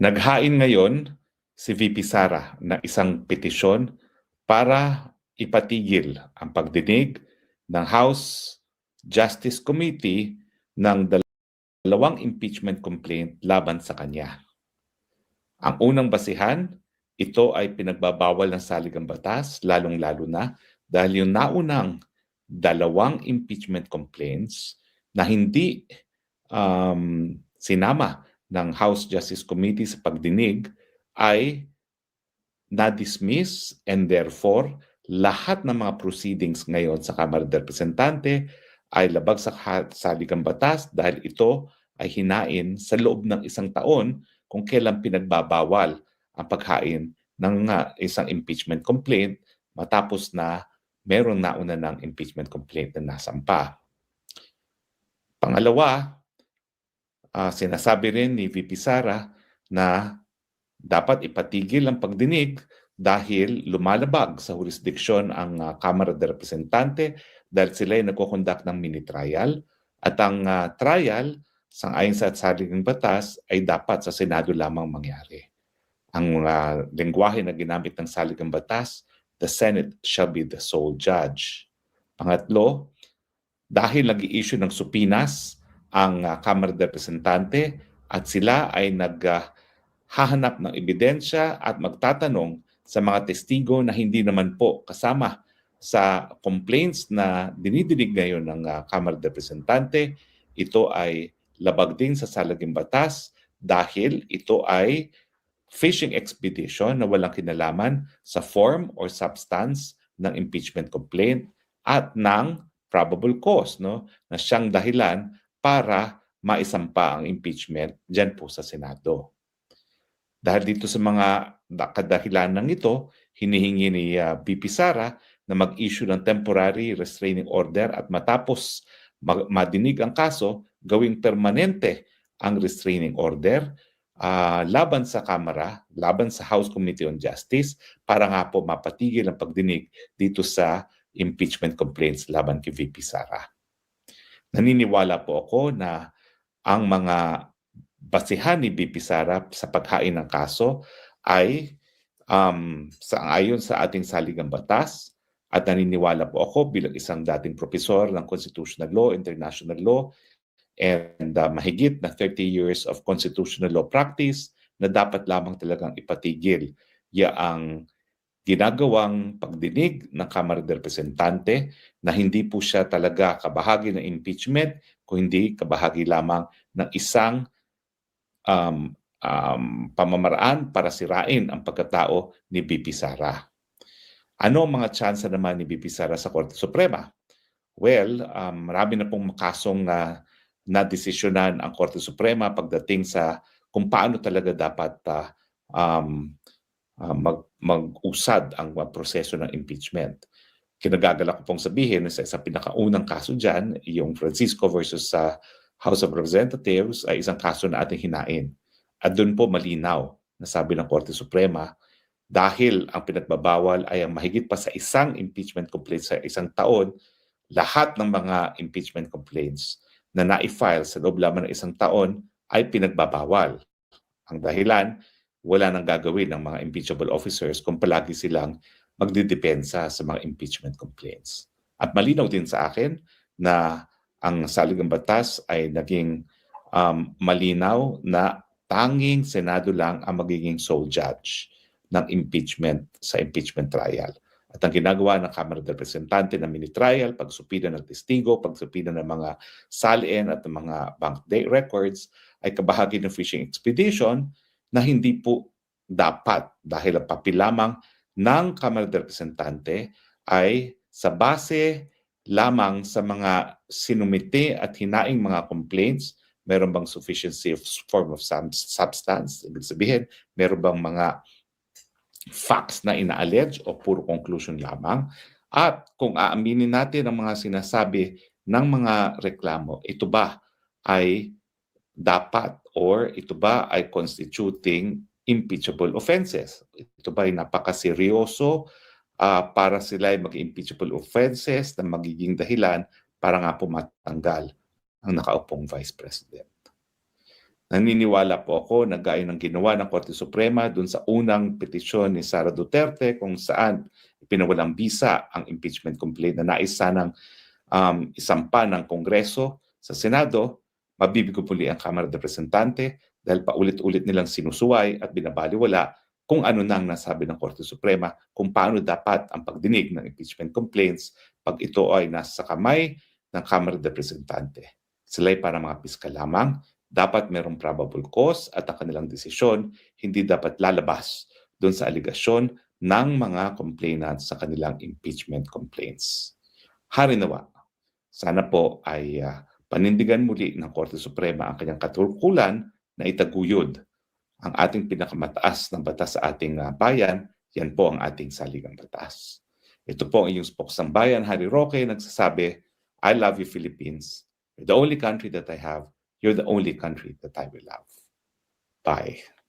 Naghain ngayon si VP Sara ng isang petisyon para ipatigil ang pagdinig ng House Justice Committee ng dalawang impeachment complaint laban sa kanya. Ang unang basihan, ito ay pinagbabawal ng saligang batas, lalong-lalo na dahil yung naunang dalawang impeachment complaints na hindi sinama ng House Justice Committee sa pagdinig ay na-dismiss, and therefore lahat ng mga proceedings ngayon sa Kamara de Representante ay labag sa saligang batas dahil ito ay hinain sa loob ng isang taon kung kailan pinagbabawal ang paghain ng isang impeachment complaint matapos na meron nauna ng impeachment complaint na nasampa. Pangalawa, sinasabi rin ni VP Sara na dapat ipatigil ang pagdinig dahil lumalabag sa jurisdiksyon ang Kamara de Representante dahil sila ay nagkukonduct ng mini trial at ang trial sang-ayon sa saligang batas ay dapat sa Senado lamang mangyari. Ang lengguwahe na ginamit ng saligang batas, the Senate shall be the sole judge. Pangatlo, dahil nag-i-issue ng supinas ang Kamara de Representante at sila ay hahanap ng ebidensya at magtatanong sa mga testigo na hindi naman po kasama sa complaints na dinidinig ngayon ng Kamara de Representante, ito ay labag din sa saligang batas dahil ito ay fishing expedition na walang kinalaman sa form or substance ng impeachment complaint at ng probable cause na siyang dahilan para maisampa ang impeachment dyan po sa Senado. Dahil dito sa mga kadahilanan ito, hinihingi ni VP Sara na mag-issue ng temporary restraining order at matapos madinig ang kaso, gawing permanente ang restraining order laban sa Kamara, laban sa House Committee on Justice para nga po mapatigil ang pagdinig dito sa impeachment complaints laban kay VP Sara. Naniniwala po ako na ang mga basihan ni VP Sara sa paghain ng kaso ay ayon sa ating saligang batas at naniniwala po ako bilang isang dating profesor ng Constitutional Law, International Law, and mahigit na 30 years of constitutional law practice na dapat lamang talagang ipatigil ang ginagawang pagdinig ng Kamara de Representante na hindi po siya talaga kabahagi ng impeachment, kundi kabahagi lamang ng isang pamamaraan para sirain ang pagkatao ni VP Sara. Ano ang mga tsansa naman ni VP Sara sa Korte Suprema? Well, marami na pong kasong na-desisyonan ang Korte Suprema pagdating sa kung paano talaga dapat mag-usad ang proseso ng impeachment. Kinagagalak ko pong sabihin na sa pinakaunang kaso dyan, yung Francisco versus sa House of Representatives ay isang kaso na ating hinain. At doon po malinaw na sabi ng Korte Suprema, dahil ang pinagbabawal ay ang mahigit pa sa isang impeachment complaint sa isang taon, lahat ng mga impeachment complaints na na-file sa loob lamang ng isang taon ay pinagbabawal. Ang dahilan, wala nang gagawin ng mga impeachable officers kung palagi silang magdidepensa sa mga impeachment complaints. At malinaw din sa akin na ang saligang batas ay naging malinaw na tanging Senado lang ang magiging sole judge ng impeachment sa impeachment trial. At ang ginagawa ng Kamara de Representante na mini-trial, pagsupina ng testigo, pagsupina ng mga salin at ng mga bank records ay kabahagi ng fishing expedition na hindi po dapat dahil ang papel lamang ng Kamara de Representante ay sa base lamang sa mga sinumite at hinaing mga complaints, meron bang sufficiency of form of substance, ibig sabihin, meron bang mga facts na ina-allege o puro conclusion lamang. At kung aaminin natin ang mga sinasabi ng mga reklamo, ito ba ay dapat or ito ba ay constituting impeachable offenses? Ito ba ay napakaseryoso para sila ay mag-impeachable offenses na magiging dahilan para nga po matanggal ang nakaupong Vice President? Naniniwala po ako na gaya ng ginawa ng Korte Suprema dun sa unang petisyon ni Sara Duterte kung saan ipinawalang bisa ang impeachment complaint na nais sanang isampa ng Kongreso sa Senado, mabibigo muli ang Kamara de Representante dahil paulit-ulit nilang sinusuway at binabaliwala kung ano nang nasabi ng Korte Suprema kung paano dapat ang pagdinig ng impeachment complaints pag ito ay nasa kamay ng Kamara de Representante. Sila ay para mga piskal lamang, dapat merong probable cause at ang kanilang desisyon hindi dapat lalabas doon sa aligasyon ng mga complainants sa kanilang impeachment complaints. Hari nawa, sana po ay panindigan muli ng Korte Suprema ang kanyang katungkulan na itaguyod ang ating pinakamataas na batas sa ating bayan. Yan po ang ating saligang batas. Ito po ang inyong spoksang bayan, Harry Roque, nagsasabi, I love you, Philippines. You're the only country that I have. You're the only country that I will love. Bye.